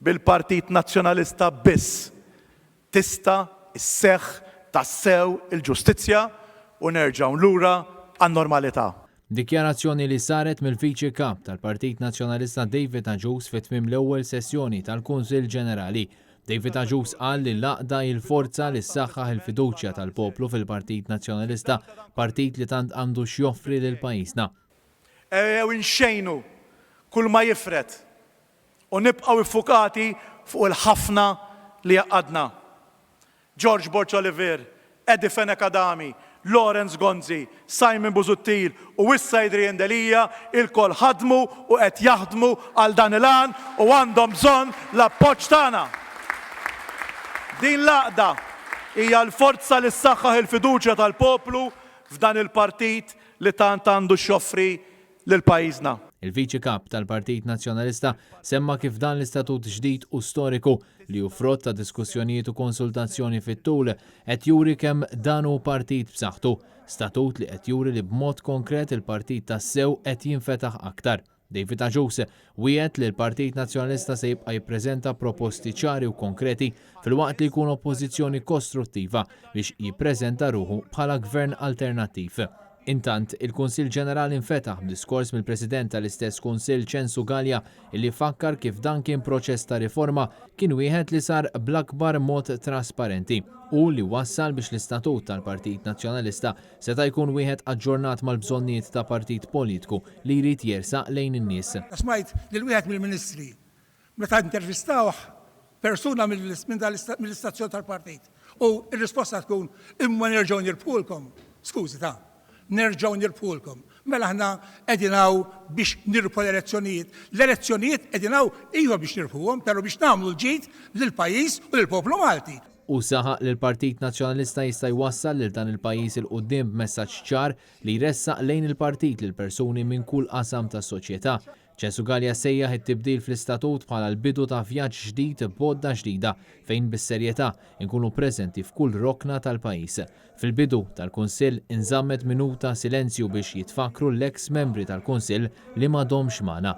bil-Partit Nazzjonalista biss tista' isseħħ tassew il-ġustizzja u nerġgħu lura għan-normalità. Dikjarazzjoni li saret mill-Viċi Kap tal-Partit Nazzjonalista David Aġus fit-tmiem l-ewwel sessjoni tal-Kunsill Ġenerali. David Aġus qal li l-għaqda il-forza li ssaħħaħ il-fiduċja tal-poplu fil-Partit Nazzjonalista, partit li tant għandu x'joffri lil pajjiżna. Ejjew inxejnu kull ma jifret u nibqgħu iffukati fuq il-ħafna li jaqadna. George Borch Oliver, Eddie Fenek Adami, Lawrence Gonzi, Simon Busuttil u issa Adrian Delija il-kol ħadmu u qed jaħdmu għal dan il-għan u għandhom bżonn l-appoġġ tagħna. Din l-għaqda hija l-forza li ssaħħaħ il-fiduċja tal-poplu f'dan il-partit li tant għandu x'joffri lil pajjiżna. Il-Viċi Kap tal-Partit Nazzjonalista semma kif dan l-istatut ġdid u storiku li hu frott ta' diskussjonijiet u konsultazzjoni fit-tul qed juri kemm dan hu partit b'saħħtu, statut li qed juri li b'mod konkret il-partit tas-sew qed jinfetaħ aktar. David Aġus wiegħed li l-Partit Nazzjonalista se jibqa' jippreżenta proposti ċari u konkreti filwaqt li jkun oppożizzjoni kostruttiva biex jippreżenta ruħu bħala gvern alternattiv. Intant, il-Kunsill Ġenerali infetaħ b'diskors mill-President tal-istess Kunsill Censu Gallia illi fakkar kif dan kien proċess ta' riforma kien wieħed li sar bl-akbar mod trasparenti u li wassal biex l-istatut tal-Partit Nazzjonalista seta' jkun wieħed aġġornat mal-bżonnijiet ta' partit politiku li jrid jersaq lejn in-nies. Smajt lil wieħed mill-Ministri meta intervistawh persuna mill-istazzjon tal-partit u r-risposta tkun imma nerġgħu nirbħulkom. Skużi ta' nerġgħu nirbħulkom. Mela aħna qegħdin hawn biex nirbħu l-elezzjonijiet. L-elezzjonijiet qegħdin hawn iva biex nirbħuhom, però biex nagħmlu l-ġid lill-pajjiż u lill-poplu Malti. U saħaq li l-Partit Nazzjonalista jista' jwassal lil dan il-pajjiż il quddiem b'messaġġ ċar li jressaq lejn il-partit lil persuni minn kull qasam tas-soċjetà. Censu Gallia sejjaħ it-tibdil fl-istatut bħala l-bidu ta' vjaġġ ġdid b'għodda ġdida fejn bis-serjetà nkunu preżenti f'kull rokna tal-pajjiż. Fil-bidu tal-Kunsill inżammet minuta silenzju biex jitfakru l-eks membri tal-Kunsill li m'għadhomx magħna.